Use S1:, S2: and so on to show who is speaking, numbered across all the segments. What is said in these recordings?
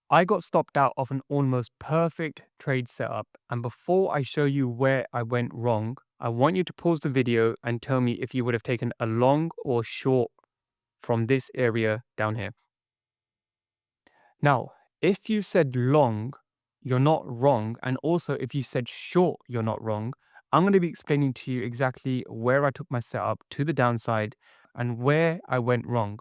S1: I got stopped out of an almost perfect trade setup, and before I show you where I went wrong, I want you to pause the video and tell me if you would have taken a long or short from this area down here. Now, if you said long, you're not wrong, and also if you said short, you're not wrong. I'm going to be explaining to you exactly where I took my setup to the downside and where I went wrong.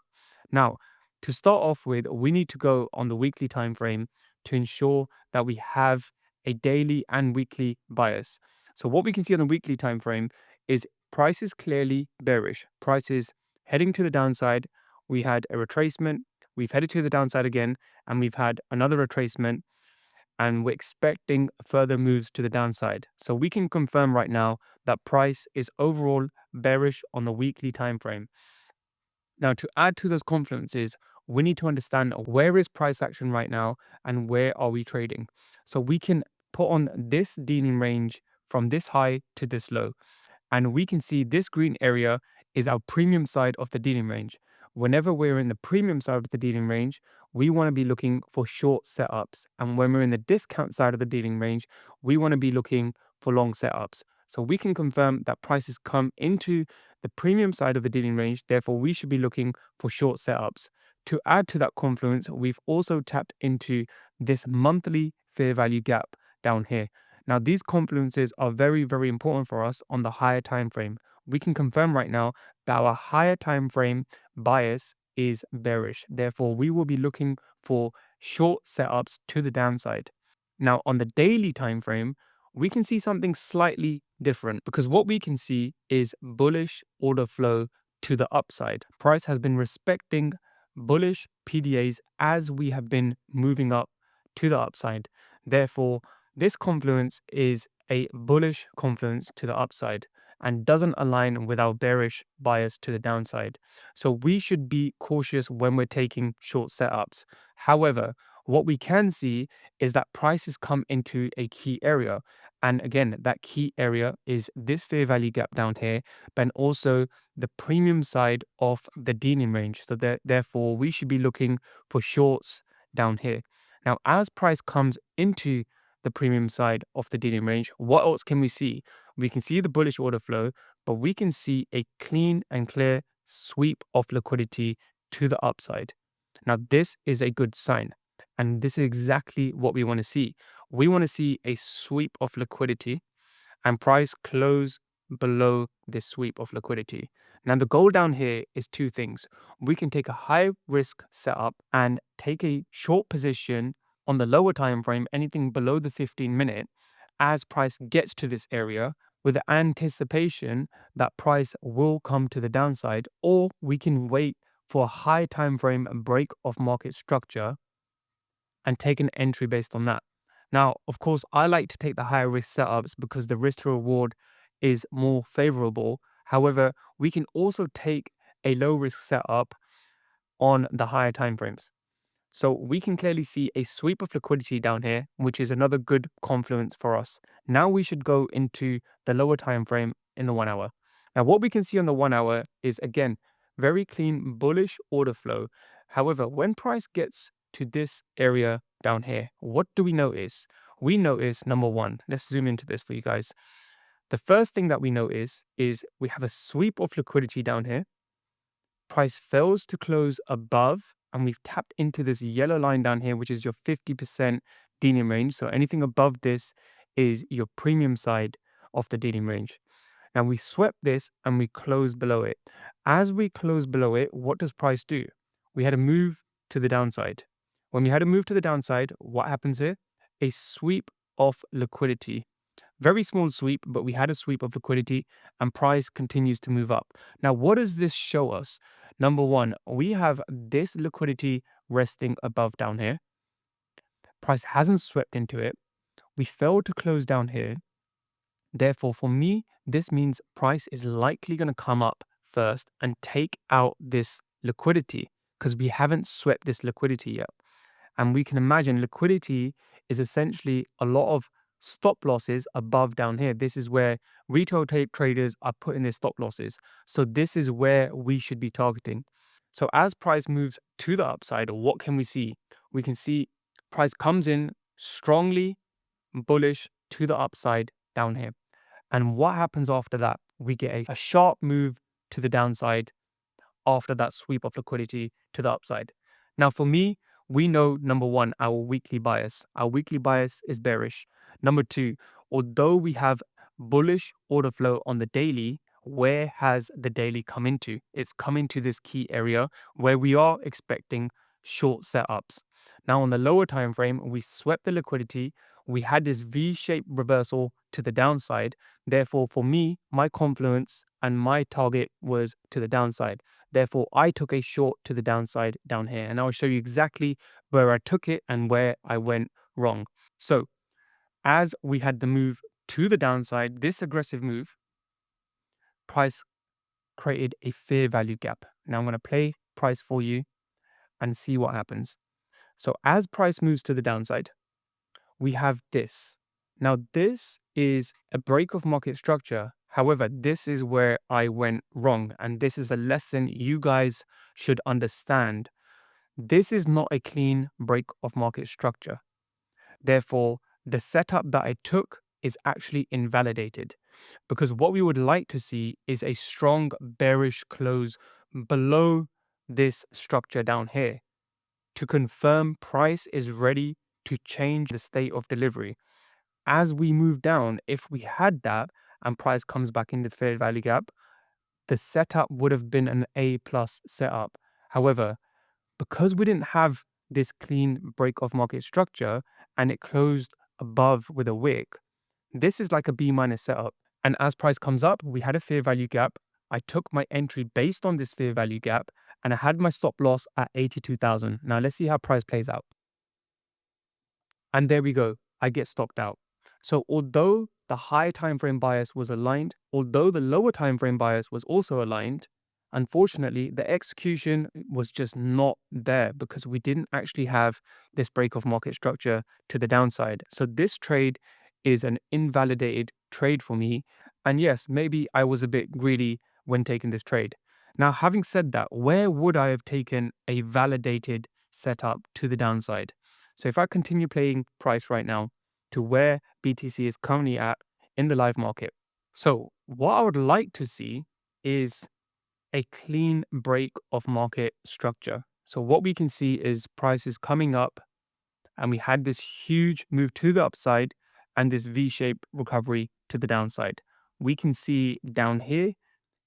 S1: Now, to start off with, we need to go on the weekly time frame to ensure that we have a daily and weekly bias. So what we can see on the weekly time frame is price is clearly bearish. Price is heading to the downside. We had a retracement. We've headed to the downside again, and we've had another retracement, and we're expecting further moves to the downside. So we can confirm right now that price is overall bearish on the weekly time frame. Now, to add to those confluences, we need to understand where is price action right now and where are we trading. So we can put on this dealing range from this high to this low. And we can see this green area is our premium side of the dealing range. Whenever we're in the premium side of the dealing range, we want to be looking for short setups. And when we're in the discount side of the dealing range, we want to be looking for long setups. So we can confirm that prices come into the premium side of the dealing range. Therefore, we should be looking for short setups. To add to that confluence, we've also tapped into this monthly fair value gap down here. Now, these confluences are very, very important for us on the higher time frame. We can confirm right now that our higher time frame bias is bearish. Therefore, we will be looking for short setups to the downside. Now, on the daily time frame, we can see something slightly different because what we can see is bullish order flow to the upside. Price has been respecting bullish PDAs as we have been moving up to the upside. Therefore, this confluence is a bullish confluence to the upside and doesn't align with our bearish bias to the downside. So we should be cautious when we're taking short setups. However, what we can see is that prices come into a key area. And again, that key area is this fair value gap down here, but also the premium side of the dealing range. So therefore, we should be looking for shorts down here. Now, as price comes into the premium side of the dealing range, what else can we see? We can see the bullish order flow, but we can see a clean and clear sweep of liquidity to the upside. Now, this is a good sign. And this is exactly what we want to see. We want to see a sweep of liquidity and price close below this sweep of liquidity. Now, the goal down here is two things. We can take a high risk setup and take a short position on the lower time frame, anything below the 15-minute, as price gets to this area with the anticipation that price will come to the downside, or we can wait for a high time frame break of market structure and take an entry based on that. Now, of course, I like to take the higher risk setups because the risk to reward is more favorable. However, we can also take a low risk setup on the higher time frames. So we can clearly see a sweep of liquidity down here, which is another good confluence for us. Now we should go into the lower time frame in the 1 hour. Now, what we can see on the 1 hour is again very clean bullish order flow. However, when price gets to this area down here, what do we notice? We notice number one, let's zoom into this for you guys. The first thing that we notice is we have a sweep of liquidity down here. Price fails to close above, and we've tapped into this yellow line down here, which is your 50% dealing range. So anything above this is your premium side of the dealing range. Now we swept this and we close below it. As we close below it, what does price do? We had a move to the downside. When we had a move to the downside, what happens here? A sweep of liquidity. Very small sweep, but we had a sweep of liquidity and price continues to move up. Now, what does this show us? Number one, we have this liquidity resting above down here. Price hasn't swept into it. We failed to close down here. Therefore, for me, this means price is likely going to come up first and take out this liquidity because we haven't swept this liquidity yet. And we can imagine liquidity is essentially a lot of stop losses above down here. This is where retail traders are putting their stop losses. So this is where we should be targeting. So as price moves to the upside, what can we see? We can see Price comes in strongly bullish to the upside down here. And what happens after that? We get a sharp move to the downside after that sweep of liquidity to the upside. Now, for me, we know number one, our weekly bias. Our weekly bias is bearish. Number two, although we have bullish order flow on the daily, where has the daily come into? It's come into this key area where we are expecting short setups. Now, on the lower time frame, we swept the liquidity. We had this V-shaped reversal to the downside. Therefore, for me, my confluence and my target was to the downside. Therefore, I took a short to the downside down here, and I'll show you exactly where I took it and where I went wrong. So, as we had the move to the downside, this aggressive move, price created a fair value gap. Now I'm going to play price for you and see what happens. So, as price moves to the downside, we have this. Now, this is a break of market structure. However, this is where I went wrong. And this is a lesson you guys should understand. This is not a clean break of market structure. Therefore, the setup that I took is actually invalidated, because what we would like to see is a strong bearish close below this structure down here to confirm price is ready to change the state of delivery. As we move down, if we had that and price comes back in the fair value gap, the setup would have been an A plus setup. However, because we didn't have this clean break of market structure and it closed above with a wick, this is like a B minus setup. And as price comes up, we had a fair value gap. I took my entry based on this fair value gap and I had my stop loss at 82,000. Now let's see how price plays out. And there we go, I get stopped out. So although the high time frame bias was aligned, although the lower time frame bias was also aligned, unfortunately, the execution was just not there because we didn't actually have this break of market structure to the downside. So this trade is an invalidated trade for me. And yes, maybe I was a bit greedy when taking this trade. Now, having said that, where would I have taken a validated setup to the downside? So if I continue playing price right now to where BTC is currently at in the live market. So what I would like to see is a clean break of market structure. So what we can see is prices coming up and we had this huge move to the upside and this V-shaped recovery to the downside. We can see down here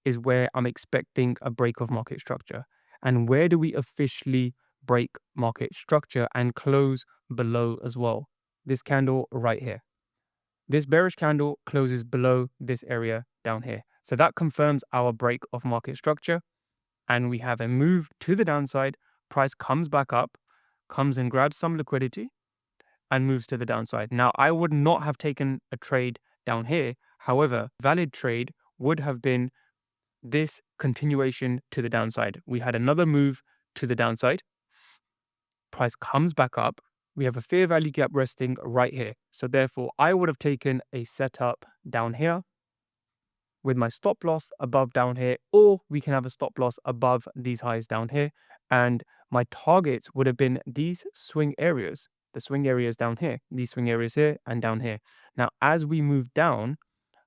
S1: is where I'm expecting a break of market structure. And where do we officially break market structure and close below as well? This candle right here. This bearish candle closes below this area down here. So that confirms our break of market structure. And we have a move to the downside. Price comes back up, comes and grabs some liquidity and moves to the downside. Now, I would not have taken a trade down here. However, valid trade would have been this continuation to the downside. We had another move to the downside. Price comes back up. We have a fair value gap resting right here. So therefore, I would have taken a setup down here with my stop loss above down here, or we can have a stop loss above these highs down here. And my targets would have been these swing areas, the swing areas down here, these swing areas here and down here. Now, as we move down,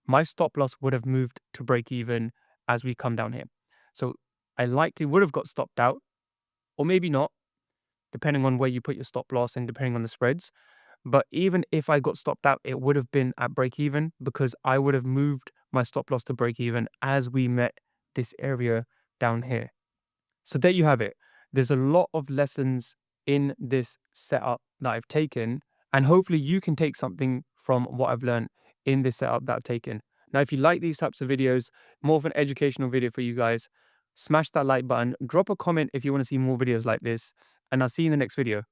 S1: my stop loss would have moved to break even as we come down here. So I likely would have got stopped out, or maybe not, depending on where you put your stop loss and depending on the spreads. But even if I got stopped out, it would have been at break even because I would have moved my stop loss to break even as we met this area down here. So there you have it. There's a lot of lessons in this setup that I've taken, and hopefully you can take something from what I've learned in this setup that I've taken. Now, if you like these types of videos, more of an educational video for you guys, smash that like button, drop a comment if you want to see more videos like this, and I'll see you in the next video.